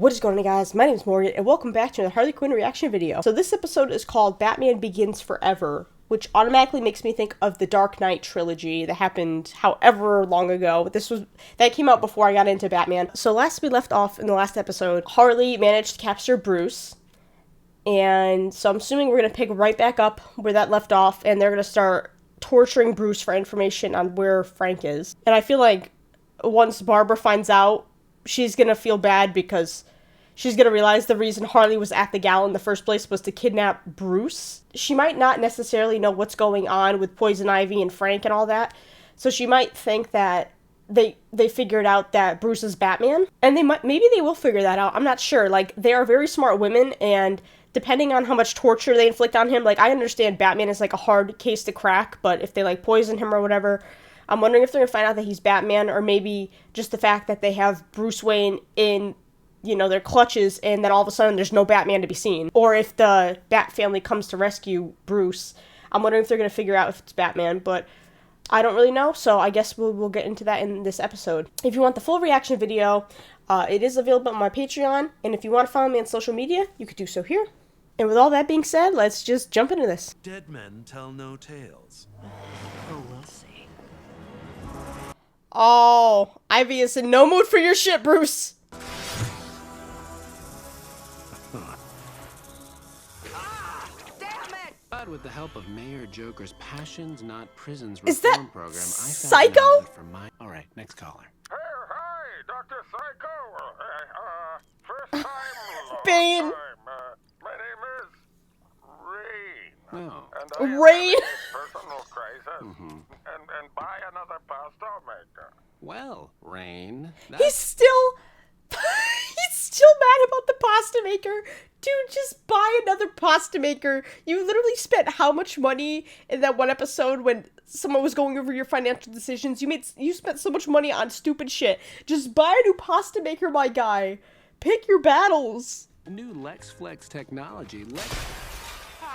What is going on, guys? My name is Morgan, and welcome back to another Harley Quinn reaction video. So this episode is called Batman Begins Forever, which automatically makes me think of the Dark Knight trilogy that happened however long ago. That came out before I got into Batman. So last we left off in the last episode, Harley managed to capture Bruce, and so I'm assuming we're going to pick right back up where that left off, and they're going to start torturing Bruce for information on where Frank is. And I feel like once Barbara finds out, she's going to feel bad because she's going to realize the reason Harley was at the gala in the first place was to kidnap Bruce. She might not necessarily know what's going on with Poison Ivy and Frank and all that, so she might think that they figured out that Bruce is Batman, and maybe they will figure that out. I'm not sure. Like, they are very smart women, and depending on how much torture they inflict on him, like, I understand Batman is like a hard case to crack, but if they like poison him or whatever, I'm wondering if they're gonna find out that he's Batman, or maybe just the fact that they have Bruce Wayne in, you know, their clutches, and then all of a sudden there's no Batman to be seen. Or if the Bat family comes to rescue Bruce, I'm wondering if they're gonna figure out if it's Batman, but I don't really know, so I guess we'll get into that in this episode. If you want the full reaction video, it is available on my Patreon, and if you want to follow me on social media, you could do so here. And with all that being said, let's just jump into this. Dead men tell no tales. Oh, we'll see. Oh, Ivy is in no mood for your shit, Bruce. But with the help of Mayor Joker's Passions Not Prisons Is that reform program, I found Psycho? an outlet for my... All right, next caller. Hey, hi, Dr. Psycho. First time. Bane. Long time. My name is Rain. Oh. And I Rain. have a personal crisis. And buy another pasta maker. Well, Rain... He's still mad about the pasta maker. Dude, just buy another pasta maker. You literally spent how much money in that one episode when someone was going over your financial decisions? You spent so much money on stupid shit. Just buy a new pasta maker, my guy. Pick your battles. New LexFlex technology.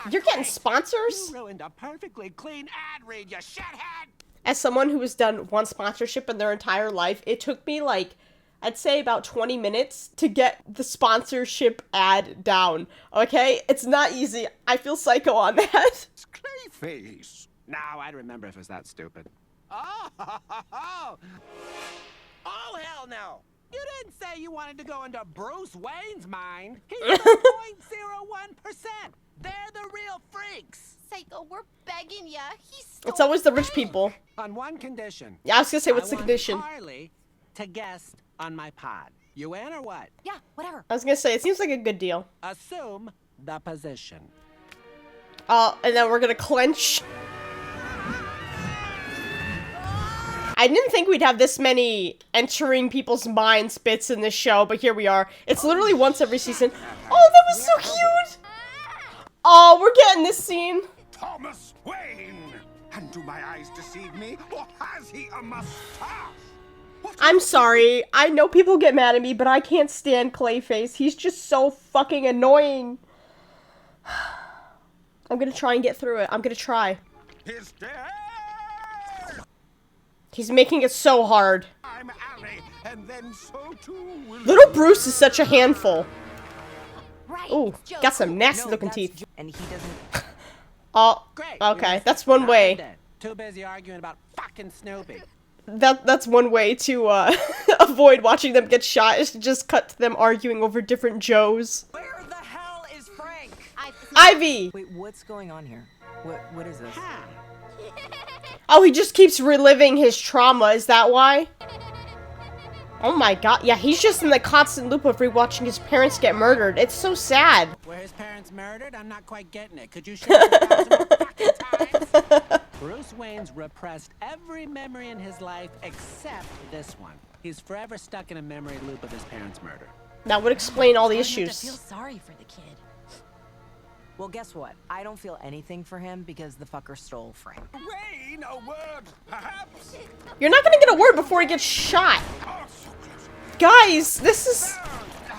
You're getting sponsors? You ruined a perfectly clean ad read, you shithead! As someone who has done one sponsorship in their entire life, it took me like, I'd say about 20 minutes to get the sponsorship ad down, okay? It's not easy. I feel psycho on that. Clayface. Now I'd remember if it was that stupid. Oh, hell no! You didn't say you wanted to go into Bruce Wayne's mind. He's the 0.01%. They're the real freaks. Psycho, we're begging ya. It's always the rich people. On one condition. Yeah, I was gonna say, what's the condition? Harley to guest on my pod. You in or what? Yeah, whatever. I was gonna say, it seems like a good deal. Assume the position. And then we're gonna clench. I didn't think we'd have this many entering people's minds bits in this show, but here we are. It's literally once every season. Oh, that was so cute! Oh, we're getting this scene. Thomas Wayne. And do my eyes deceive me? Or has he a mustache? I'm sorry. I know people get mad at me, but I can't stand Clayface. He's just so fucking annoying. I'm gonna try and get through it. I'm gonna try. He's dead. He's making it so hard. I'm Allie, and then so too will Little Bruce is such a handful. Right. Ooh, got some nasty looking teeth. And he doesn't... Oh, Great. okay. That's one way. Too busy arguing about fucking Snoopy. That's one way to avoid watching them get shot, is to just cut to them arguing over different Joes. Where the hell is Frank? Ivy! Wait, what's going on here? What is this? Oh, he just keeps reliving his trauma, is that why? Oh my god, yeah, he's just in the constant loop of rewatching his parents get murdered. It's so sad. Were his parents murdered? I'm not quite getting it. Could you share it 1,000 more fucking times? Bruce Wayne's repressed every memory in his life except this one. He's forever stuck in a memory loop of his parents' murder. That would explain all the I feel issues. sorry for the kid. Well, guess what? I don't feel anything for him because the fucker stole Frank. Rain, a word, perhaps. You're not gonna get a word before he gets shot. Guys, this is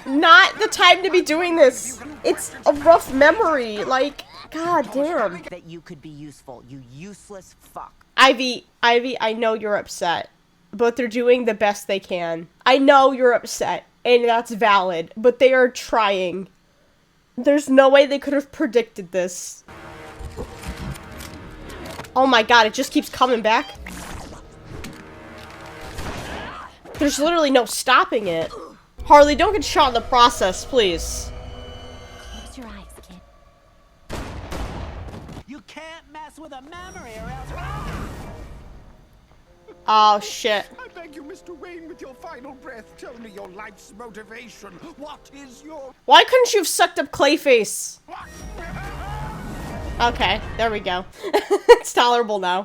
not the time to be doing this. It's a rough memory. Like, god damn. That you could be useful, you useless fuck. Ivy, I know you're upset, but they're doing the best they can. I know you're upset. and that's valid, but they are trying. There's no way they could have predicted this. Oh my god, it just keeps coming back. There's literally no stopping it. Harley, don't get shot in the process, please. Close your eyes, kid. You can't mess with a memory or else. Oh shit. I beg you, Mr. Wayne, with your final breath, tell me your life's motivation. What is your... Why couldn't you have sucked up Clayface? Okay, there we go. It's tolerable now.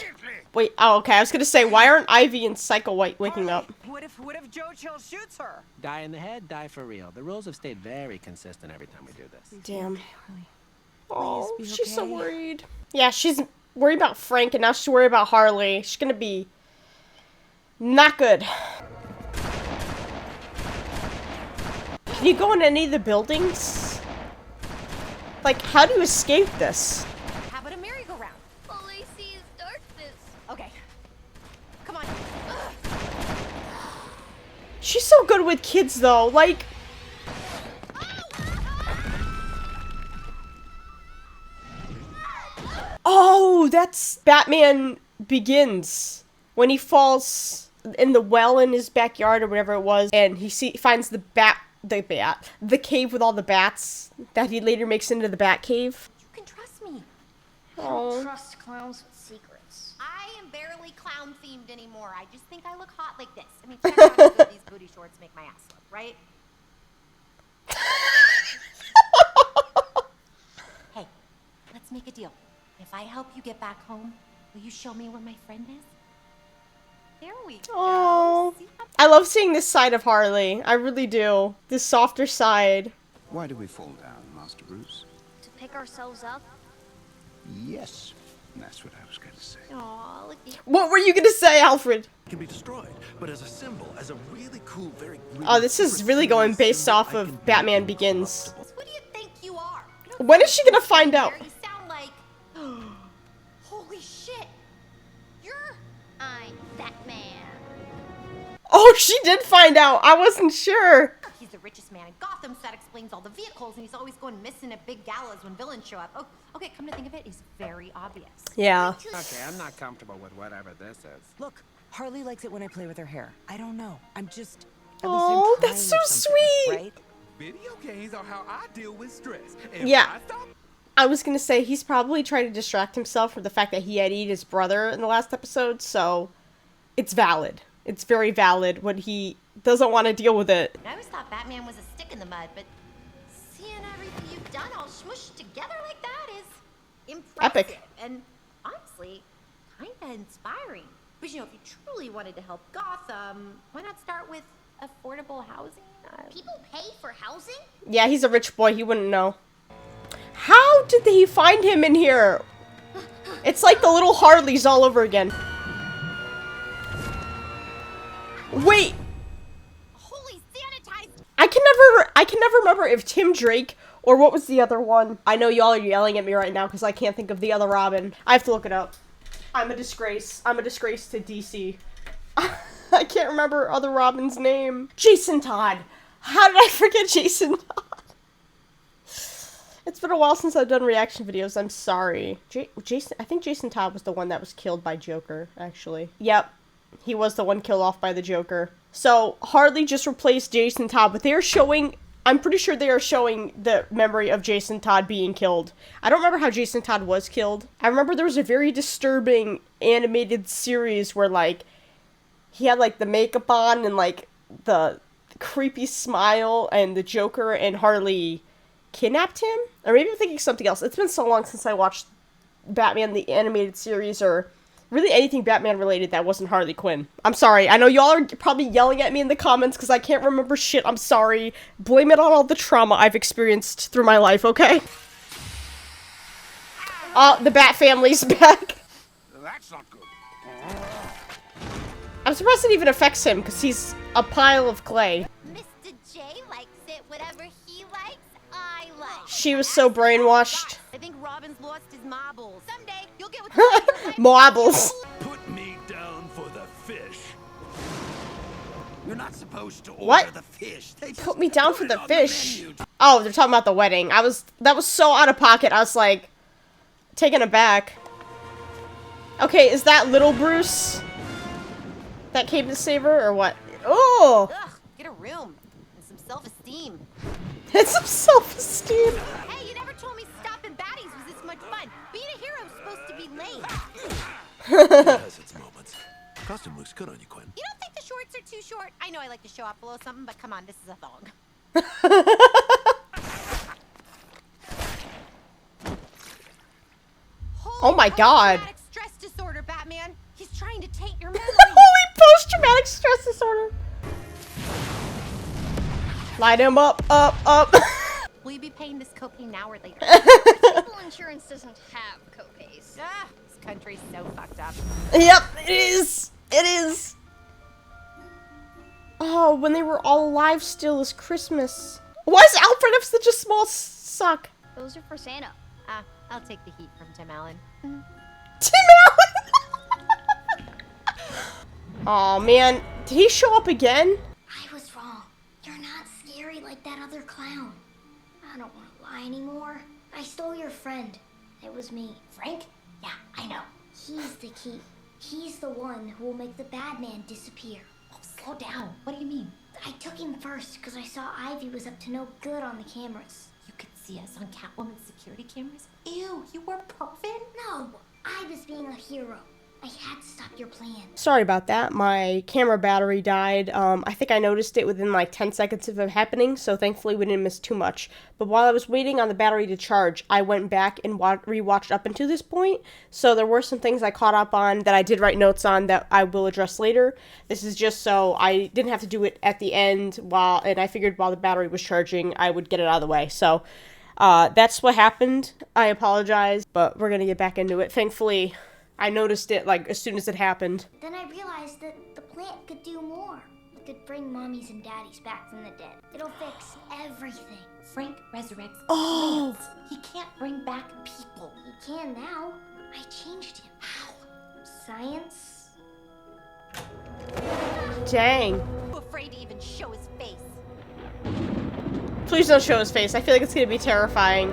Wait, oh, okay, I was gonna say, why aren't Ivy and Psycho White waking up? What if Joe Chill shoots her? Die in the head, die for real. The rules have stayed very consistent every time we do this. Damn. Harley, Oh, please be she's so okay. worried. Yeah, she's worried about Frank, and now she's worried about Harley. She's gonna be not good. Can you go in any of the buildings? Like, how do you escape this? How about a merry-go-round? All I see is darkness. Okay. Come on. She's so good with kids, though. Like... Oh, that's Batman Begins. When he falls in the well in his backyard or whatever it was, and he finds the cave with all the bats that he later makes into the Bat Cave. You can trust me. Oh. Trust clowns with secrets. I am barely clown-themed anymore. I just think I look hot like this. I mean, check out how good these booty shorts make my ass look, right? Hey, let's make a deal. If I help you get back home, will you show me where my friend is? There we go. Oh, See how- I love seeing this side of Harley. I really do. This softer side. Why do we fall down, Master Bruce? To pick ourselves up. Yes, that's what I was going to say. Aw, look at What were you gonna say, Alfred? Can be destroyed, but as a symbol, as a really cool, very. Oh, this is really going based off of I can be Batman Begins. this. Who do you think you are? You don't When is sound she gonna like find out? You sound like... Holy shit. You're... I'm that man. Oh, she did find out. I wasn't sure. He's the richest man in Gotham, so that explains all the vehicles, and he's always going missing at big galas when villains show up. Oh, okay, come to think of it, it's very obvious. Yeah. Okay, I'm not comfortable with whatever this is. Look, Harley likes it when I play with her hair. I don't know. I'm just. Oh, at least I'm that's so trying something, sweet. Right? Video games are how I deal with stress. If Yeah. I stop- I was gonna say he's probably trying to distract himself from the fact that he had eaten his brother in the last episode, so it's valid. It's very valid when he doesn't want to deal with it. I always thought Batman was a stick in the mud, but seeing everything you've done all smushed together like that is impressive. Epic. And honestly, kinda inspiring. But you know, if you truly wanted to help Gotham, why not start with affordable housing? People pay for housing? Yeah, he's a rich boy. He wouldn't know. How did he find him in here? It's like the little Harleys all over again. Wait, Holy sanitized! I can never remember if Tim Drake or what was the other one. I know y'all are yelling at me right now because I can't think of the other Robin. I have to look it up. I'm a disgrace. I'm a disgrace to DC. I can't remember other Robin's name. Jason Todd. How did I forget Jason Todd? It's been a while since I've done reaction videos. I'm sorry. Jason. I think Jason Todd was the one that was killed by Joker, actually. Yep. He was the one killed off by the Joker. So, Harley just replaced Jason Todd, but they're showing... I'm pretty sure they are showing the memory of Jason Todd being killed. I don't remember how Jason Todd was killed. I remember there was a very disturbing animated series where, like, he had, like, the makeup on and, like, the creepy smile, and the Joker and Harley kidnapped him? Or maybe I'm thinking something else. It's been so long since I watched Batman the Animated Series, or really anything Batman related that wasn't Harley Quinn. I'm sorry. I know y'all are probably yelling at me in the comments because I can't remember shit. I'm sorry. Blame it on all the trauma I've experienced through my life, okay? The Bat family's back. That's not good. I'm surprised it even affects him because he's a pile of clay. Mr. J likes it. Whatever he likes, I like. She was so brainwashed. I think Robin's lost his marbles. Someday, you'll get what you like. Marbles. Put me down for the fish. You're not supposed to order What? the fish. They just Put me down for it the on fish. menu. Oh, they're talking about the wedding. That was so out of pocket. I was like, taken aback. Okay, is that little Bruce that came to save her, or what? Oh! Ugh, get a room and some self-esteem. It's some self-esteem. Hey, you never told me stopping baddies was this much fun. Being a hero is supposed to be lame. It has its moments. Costume looks good on you, Quinn. You don't think the shorts are too short? I know I like to show off below something, but come on, this is a thong. Oh my God. Post-traumatic stress disorder, Batman. He's trying to taint your memory. Holy post-traumatic stress disorder. Light him up. Will you be paying this copay now or later? People insurance doesn't have copays. Ah, this country's so fucked up. Yep, it is. It is. Oh, when they were all alive still is Christmas. Why does Alfred have such a small sock? Those are for Santa. Ah, I'll take the heat from Tim Allen. Tim Allen! Oh man, did he show up again? I was wrong. You're not scary like that other clown. I don't want to lie anymore. I stole your friend. It was me. Frank? Yeah, I know. He's the key. He's the one who will make the bad man disappear. Oh, slow down. What do you mean? I took him first because I saw Ivy was up to no good on the cameras. You could see us on Catwoman's security cameras? Ew, you were perfect? No, I was being a hero. I had to stop your plan. Sorry about that. My camera battery died. I think I noticed it within like 10 seconds of it happening, so thankfully we didn't miss too much. But while I was waiting on the battery to charge, I went back and rewatched up until this point, so there were some things I caught up on that I did write notes on that I will address later. This is just so I didn't have to do it at the end, and I figured while the battery was charging, I would get it out of the way. So that's what happened. I apologize, but we're gonna get back into it. Thankfully, I noticed it like as soon as it happened. Then I realized that the plant could do more. It could bring mommies and daddies back from the dead. It'll fix everything. Frank resurrects Oh. plants. He can't bring back people. He can now. I changed him. How? Science? Dang. Too afraid to even show his face. Please don't show his face. I feel like it's gonna be terrifying.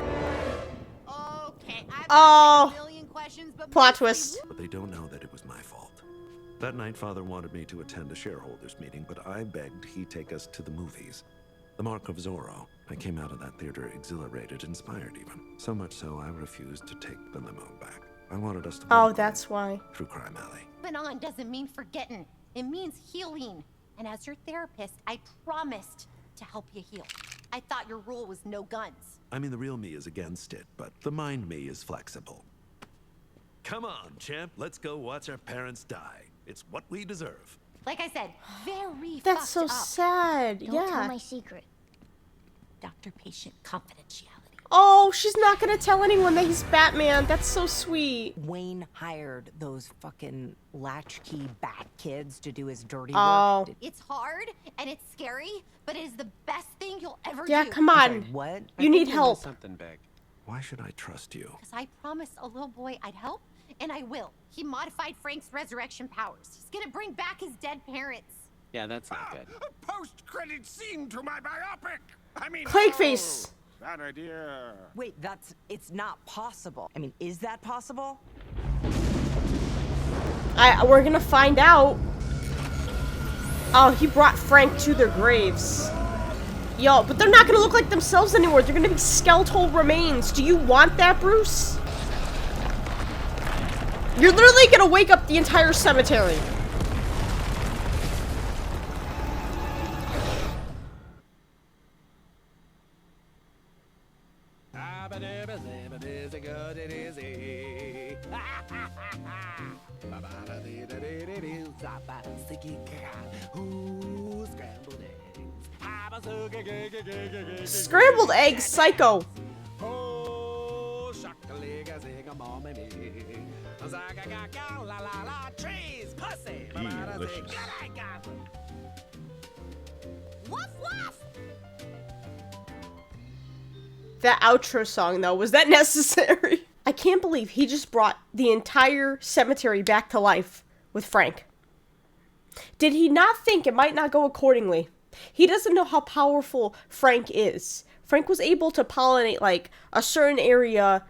Okay, I've Oh. got a million questions, but Plot mostly twist. But they don't know that it was my fault. That night, Father wanted me to attend a shareholders meeting, but I begged he take us to the movies. The Mark of Zorro. I came out of that theater exhilarated, inspired even. So much so, I refused to take the limo back. I wanted us to Oh, walk that's why. through Crime Alley. moving on doesn't mean forgetting. It means healing. And as your therapist, I promised to help you heal. I thought your rule was no guns. I mean, the real me is against it, but the mind me is flexible. Come on, champ. Let's go watch our parents die. It's what we deserve. Like I said, very That's so fucked up. sad. Don't tell Yeah. my secret. Doctor-patient confidentiality. Oh, she's not gonna tell anyone that he's Batman. That's so sweet. Wayne hired those fucking latchkey bat kids to do his dirty Oh. work. It's hard and it's scary, but it is the best thing you'll ever Yeah, do. come I'm on. sorry, what? You need help. Something big. Why should I trust you? Because I promised a little boy I'd help, and I will. He modified Frank's resurrection powers. He's gonna bring back his dead parents. Yeah, that's not good. A post-credit scene to my biopic. I mean, Clayface. oh, bad idea. Wait, it's not possible. I mean, is that possible? We're gonna find out. Oh, he brought Frank to their graves. Yo, but they're not gonna look like themselves anymore. They're gonna be skeletal remains. Do you want that, Bruce? You're literally gonna wake up the entire cemetery. Scrambled eggs, psycho. Woof woof! That outro song, though, was that necessary? I can't believe he just brought the entire cemetery back to life with Frank. Did he not think it might not go accordingly? He doesn't know how powerful Frank is. Frank was able to pollinate, like, a certain area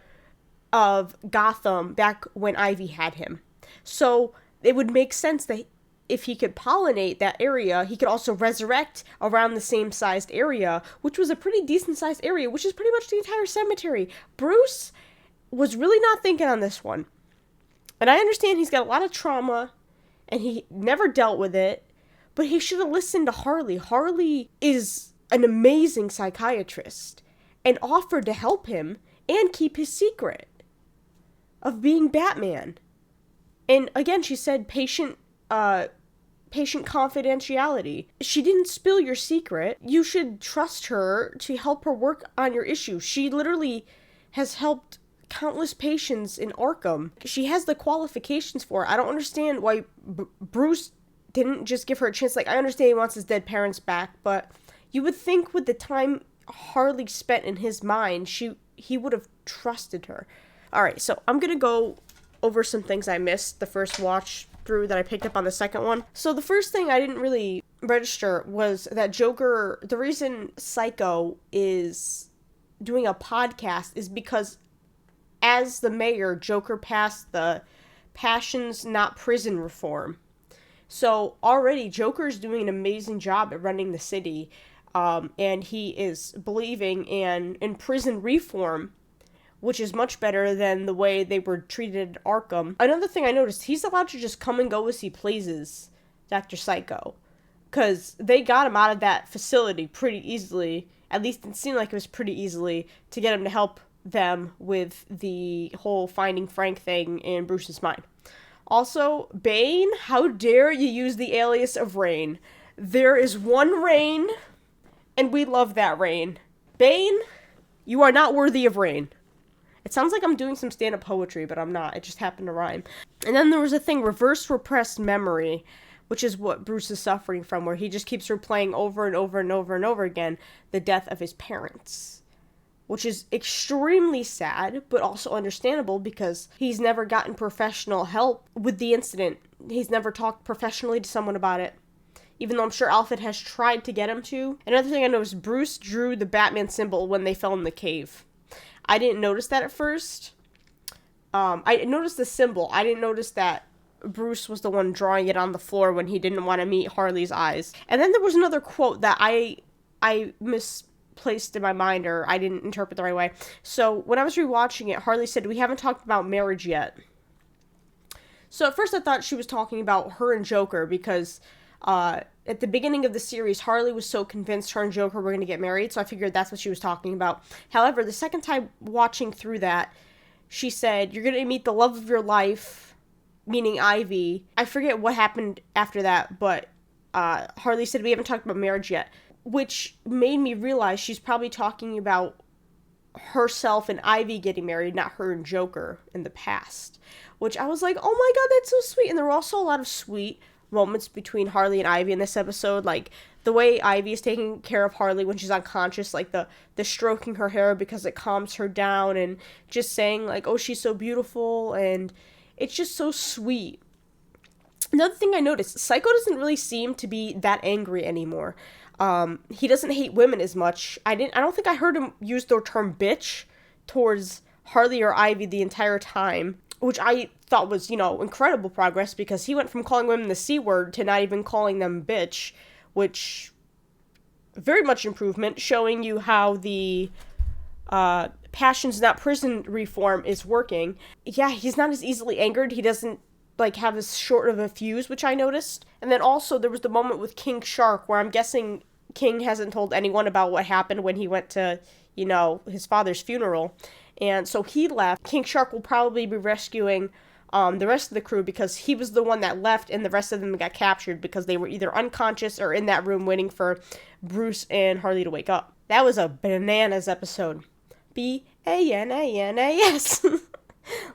of Gotham back when Ivy had him. So it would make sense that if he could pollinate that area, he could also resurrect around the same sized area, which was a pretty decent sized area, which is pretty much the entire cemetery. Bruce was really not thinking on this one. And I understand he's got a lot of trauma, and he never dealt with it, but he should have listened to Harley. Harley is an amazing psychiatrist, and offered to help him and keep his secret of being Batman. And again, she said patient confidentiality. She didn't spill your secret. You should trust her to help her work on your issue. She literally has helped countless patients in Arkham. She has the qualifications for it. I don't understand why Bruce didn't just give her a chance. Like, I understand he wants his dead parents back, but you would think with the time Harley spent in his mind, he would have trusted her. Alright, so I'm gonna go over some things I missed the first watch through that I picked up on the second one. So the first thing I didn't really register was that Joker, the reason Psycho is doing a podcast is because as the mayor, Joker passed the Passions Not Prison reform. So already Joker's doing an amazing job at running the city, and he is believing in prison reform, which is much better than the way they were treated at Arkham. Another thing I noticed, he's allowed to just come and go as he pleases, Dr. Psycho, because they got him out of that facility pretty easily. At least it seemed like it was pretty easily to get him to help them with the whole finding Frank thing in Bruce's mind. Also, Bane, how dare you use the alias of Rain? There is one Rain, and we love that Rain. Bane, you are not worthy of Rain. It sounds like I'm doing some stand-up poetry, but I'm not. It just happened to rhyme. And then there was a thing, reverse repressed memory, which is what Bruce is suffering from, where he just keeps replaying over and over and over and over again the death of his parents, which is extremely sad, but also understandable because he's never gotten professional help with the incident. He's never talked professionally to someone about it, even though I'm sure Alfred has tried to get him to. Another thing I noticed, Bruce drew the Batman symbol when they fell in the cave. I didn't notice that at first. I noticed the symbol. I didn't notice that Bruce was the one drawing it on the floor when he didn't want to meet Harley's eyes. And then there was another quote that I misplaced in my mind, or I didn't interpret the right way. So when I was rewatching it, Harley said, "We haven't talked about marriage yet." So at first I thought she was talking about her and Joker because at the beginning of the series, Harley was so convinced her and Joker were going to get married, so I figured that's what she was talking about. However, the second time watching through that, she said, "You're going to meet the love of your life," meaning Ivy. I forget what happened after that, but Harley said, "We haven't talked about marriage yet," which made me realize she's probably talking about herself and Ivy getting married, not her and Joker in the past. Which I was like, oh my god, that's so sweet. And there were also a lot of sweet moments between Harley and Ivy in this episode, like the way Ivy is taking care of Harley when she's unconscious, like the stroking her hair because it calms her down, and just saying like, oh, she's so beautiful, and it's just so sweet. Another thing I noticed, Psycho doesn't really seem to be that angry anymore. He doesn't hate women as much. I don't think I heard him use the term bitch towards Harley or Ivy the entire time, which I thought was, incredible progress, because he went from calling women the C word to not even calling them bitch, which, very much improvement, showing you how the Passions Not Prison reform is working. Yeah, he's not as easily angered. He doesn't, have as short of a fuse, which I noticed. And then also, there was the moment with King Shark, where I'm guessing King hasn't told anyone about what happened when he went to, his father's funeral. And so he left. King Shark will probably be rescuing the rest of the crew, because he was the one that left and the rest of them got captured because they were either unconscious or in that room waiting for Bruce and Harley to wake up. That was a bananas episode. B-A-N-A-N-A-S.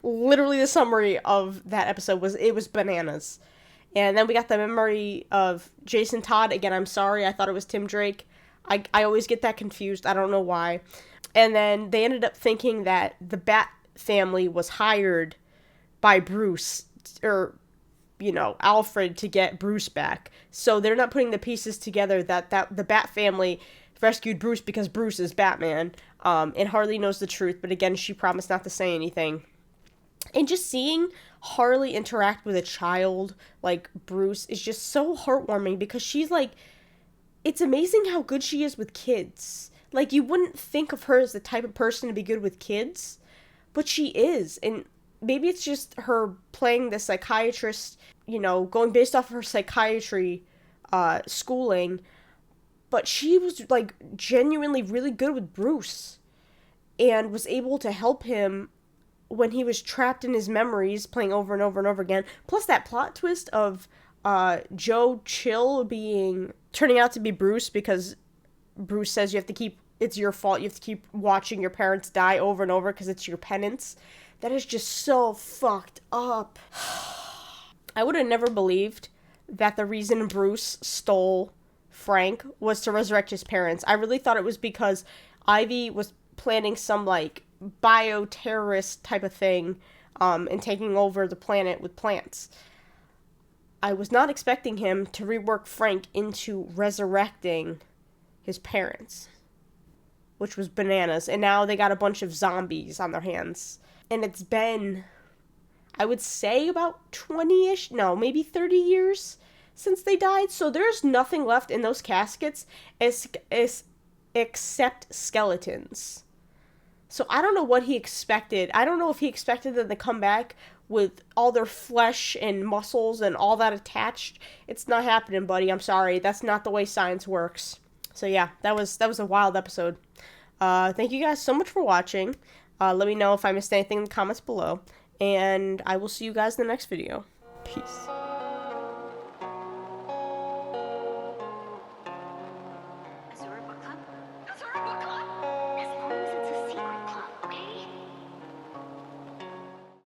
Literally the summary of that episode was bananas. And then we got the memory of Jason Todd. Again, I'm sorry, I thought it was Tim Drake. I always get that confused. I don't know why. And then they ended up thinking that the Bat family was hired by Bruce, or, Alfred to get Bruce back. So they're not putting the pieces together that the Bat family rescued Bruce because Bruce is Batman. And Harley knows the truth, but again, she promised not to say anything. And just seeing Harley interact with a child like Bruce is just so heartwarming, because she's like, it's amazing how good she is with kids. Like, you wouldn't think of her as the type of person to be good with kids, but she is. And maybe it's just her playing the psychiatrist, going based off of her psychiatry schooling, but she was, like, genuinely really good with Bruce and was able to help him when he was trapped in his memories, playing over and over and over again. Plus that plot twist of Joe Chill turning out to be Bruce, because Bruce says it's your fault, you have to keep watching your parents die over and over because it's your penance. That is just so fucked up. I would have never believed that the reason Bruce stole Frank was to resurrect his parents. I really thought it was because Ivy was planning some, like, bioterrorist type of thing, and taking over the planet with plants. I was not expecting him to rework Frank into resurrecting his parents, which was bananas. And now they got a bunch of zombies on their hands. And it's been, I would say, about 20-ish, no, maybe 30 years since they died. So there's nothing left in those caskets except skeletons. So I don't know what he expected. I don't know if he expected them to come back with all their flesh and muscles and all that attached. It's not happening, buddy. I'm sorry. That's not the way science works. So yeah, that was a wild episode. Thank you guys so much for watching. Let me know if I missed anything in the comments below. And I will see you guys in the next video. Peace.